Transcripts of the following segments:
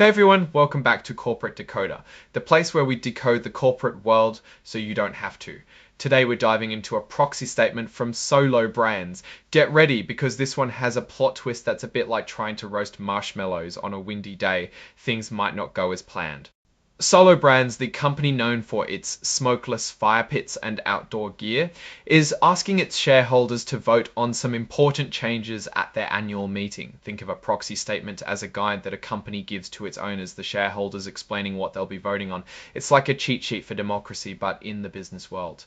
Hey everyone, welcome back to Corporate Decoder, the place where we decode the corporate world so you don't have to. Today we're diving into a proxy statement from Solo Brands. Get ready because this one has a plot twist that's a bit like trying to roast marshmallows on a windy day. Things might not go as planned. Solo Brands, the company known for its smokeless fire pits and outdoor gear, is asking its shareholders to vote on some important changes at their annual meeting. Think of a proxy statement as a guide that a company gives to its owners, the shareholders explaining what they'll be voting on. It's like a cheat sheet for democracy, but in the business world.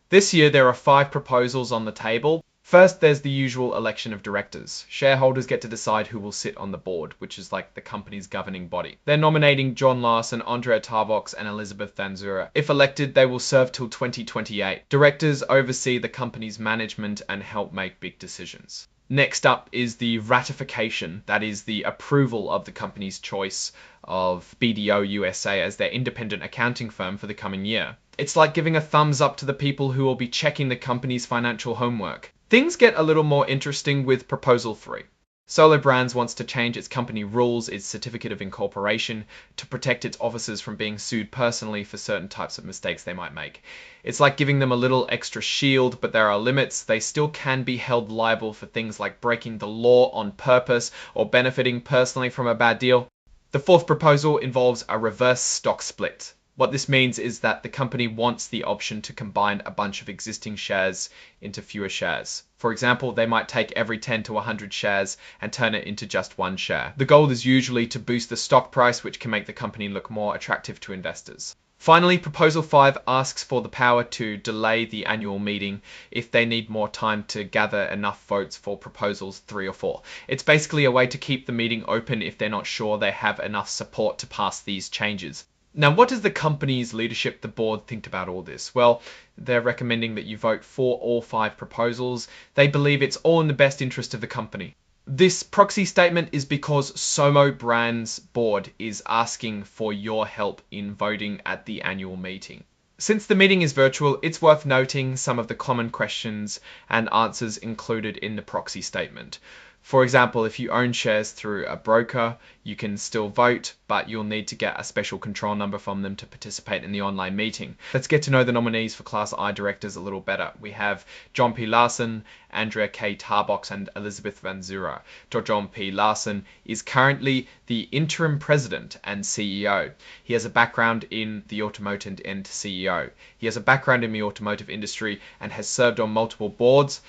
This year, there are 5 proposals on the table. First, there's the usual election of directors. Shareholders get to decide who will sit on the board, which is like the company's governing body. They're nominating John Larson, Andrea Tarbox, and Elizabeth Van Zura. If elected, they will serve till 2028. Directors oversee the company's management and help make big decisions. Next up is the ratification, that is the approval of the company's choice of BDO USA as their independent accounting firm for the coming year. It's like giving a thumbs up to the people who will be checking the company's financial homework. Things get a little more interesting with Proposal 3. Solo Brands wants to change its company rules, its certificate of incorporation, to protect its officers from being sued personally for certain types of mistakes they might make. It's like giving them a little extra shield, but there are limits. They still can be held liable for things like breaking the law on purpose or benefiting personally from a bad deal. The 4th proposal involves a reverse stock split. What this means is that the company wants the option to combine a bunch of existing shares into fewer shares. For example, they might take every 10 to 100 shares and turn it into just 1 share. The goal is usually to boost the stock price, which can make the company look more attractive to investors. Finally, Proposal 5 asks for the power to delay the annual meeting if they need more time to gather enough votes for Proposals 3 or 4. It's basically a way to keep the meeting open if they're not sure they have enough support to pass these changes. Now, what does the company's leadership, the board, think about all this? Well, they're recommending that you vote for all 5 proposals. They believe it's all in the best interest of the company. This proxy statement is because Solo Brands board is asking for your help in voting at the annual meeting. Since the meeting is virtual, it's worth noting some of the common questions and answers included in the proxy statement. For example, if you own shares through a broker, you can still vote, but you'll need to get a special control number from them to participate in the online meeting. Let's get to know the nominees for Class I directors a little better. We have John P. Larson, Andrea K. Tarbox, and Elizabeth Van Zura. John P. Larson is currently the interim president and CEO. He has a background in the automotive and CEO. He has a background in the automotive industry and has served on multiple boards.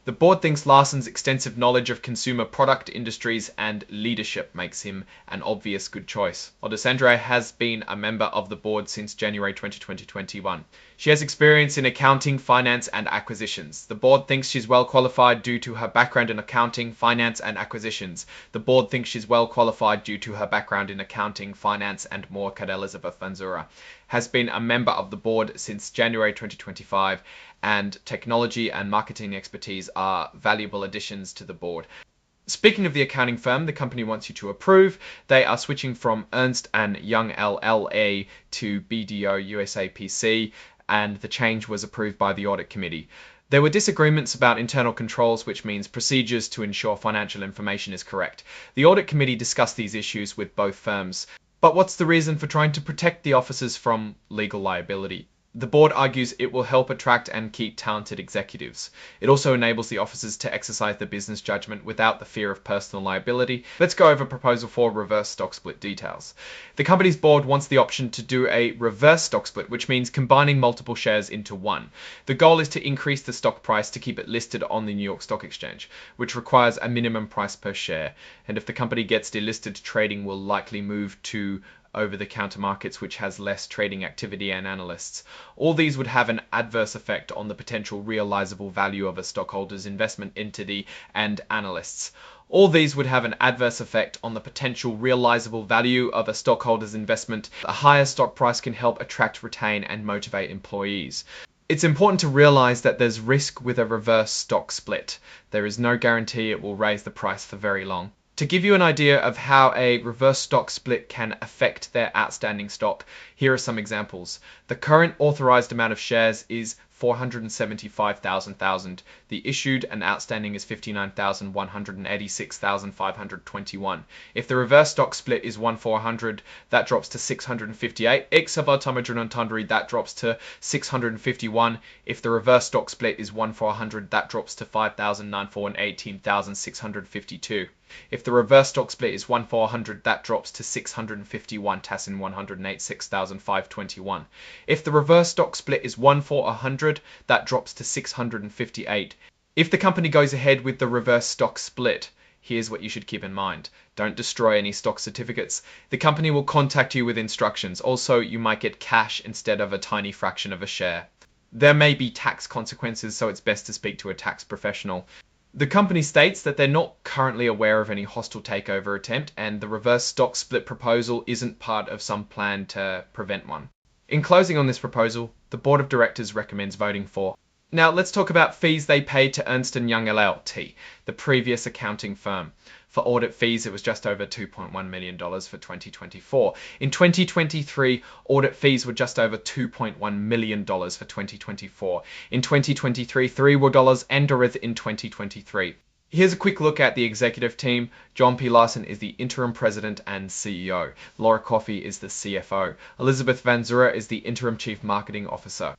The board thinks Larson's extensive knowledge of consumer product industries and leadership makes him an obvious good choice. Alessandra has been a member of the board since January 2021. She has experience in accounting, finance, and acquisitions. The board thinks she's well qualified due to her background in accounting, finance, and acquisitions. The board thinks she's well qualified due to her background in accounting, finance, and more. Elizabeth Van Zura has been a member of the board since January 2025, and technology and marketing expertise are valuable additions to the board. Speaking of the accounting firm the company wants you to approve, they are switching from Ernst & Young LLA to BDO USA PC, and the change was approved by the audit committee. There were disagreements about internal controls, which means procedures to ensure financial information is correct. The audit committee discussed these issues with both firms. But what's the reason for trying to protect the officers from legal liability? The board argues it will help attract and keep talented executives. It also enables the officers to exercise their business judgment without the fear of personal liability. Let's go over Proposal 4 reverse stock split details. The company's board wants the option to do a reverse stock split, which means combining multiple shares into one. The goal is to increase the stock price to keep it listed on the New York Stock Exchange, which requires a minimum price per share. And if the company gets delisted, trading will likely move to over-the-counter markets, which has less trading activity and analysts. All these would have an adverse effect on the potential realizable value of a stockholder's investment entity and analysts. All these would have an adverse effect on the potential realizable value of a stockholder's investment. A higher stock price can help attract, retain, and motivate employees. It's important to realize that there's risk with a reverse stock split. There is no guarantee it will raise the price for very long. To give you an idea of how a reverse stock split can affect their outstanding stock, here are some examples. The current authorized amount of shares is 475,000. The issued and outstanding is 59,186,521. If the reverse stock split is 1/400, that drops to 658. That drops to 651. If the reverse stock split is 1/400, that drops to 5,918,652. If the reverse stock split is 1/400, that drops to 651, Tassin 186,521. If the reverse stock split is 1/400, that drops to 658. If the company goes ahead with the reverse stock split, here's what you should keep in mind. Don't destroy any stock certificates. The company will contact you with instructions. Also, you might get cash instead of a tiny fraction of a share. There may be tax consequences, so it's best to speak to a tax professional. The company states that they're not currently aware of any hostile takeover attempt, and the reverse stock split proposal isn't part of some plan to prevent one. In closing on this proposal, the board of directors recommends voting for. Now let's talk about fees they paid to Ernst & Young LLP, the previous accounting firm. For audit fees, it was just over $2.1 million for 2024. In 2023, audit fees were just over $2.1 million for 2024. In 2023, $3 and in 2023. Here's a quick look at the executive team. John P. Larson is the interim president and CEO. Laura Coffey is the CFO. Elizabeth Van Zura is the interim chief marketing officer.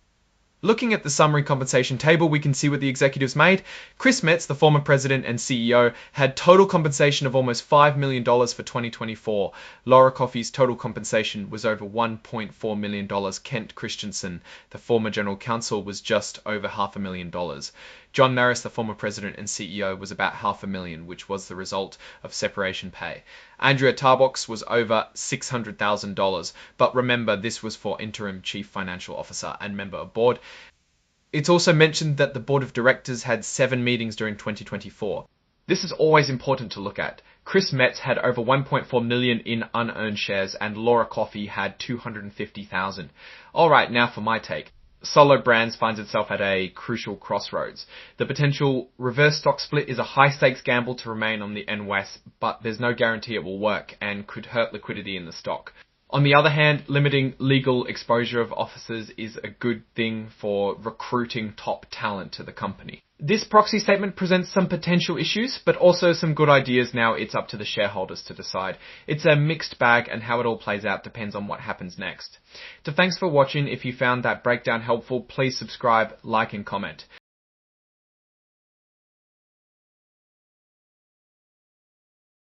Looking at the summary compensation table, we can see what the executives made. Chris Metz, the former president and CEO, had total compensation of almost $5 million for 2024. Laura Coffey's total compensation was over $1.4 million. Kent Christensen, the former general counsel, was just over $500,000. John Maris, the former president and CEO, was about $500,000, which was the result of separation pay. Andrea Tarbox was over $600,000, but remember, this was for interim chief financial officer and member of board. It's also mentioned that the board of directors had 7 meetings during 2024. This is always important to look at. Chris Metz had over 1.4 million in unearned shares, and Laura Coffey had 250,000. All right, now for my take. Solo Brands finds itself at a crucial crossroads. The potential reverse stock split is a high-stakes gamble to remain on the NWAS, but there's no guarantee it will work and could hurt liquidity in the stock. On the other hand, limiting legal exposure of officers is a good thing for recruiting top talent to the company. This proxy statement presents some potential issues, but also some good ideas. Now it's up to the shareholders to decide. It's a mixed bag, and how it all plays out depends on what happens next. So thanks for watching. If you found that breakdown helpful, please subscribe, like and comment.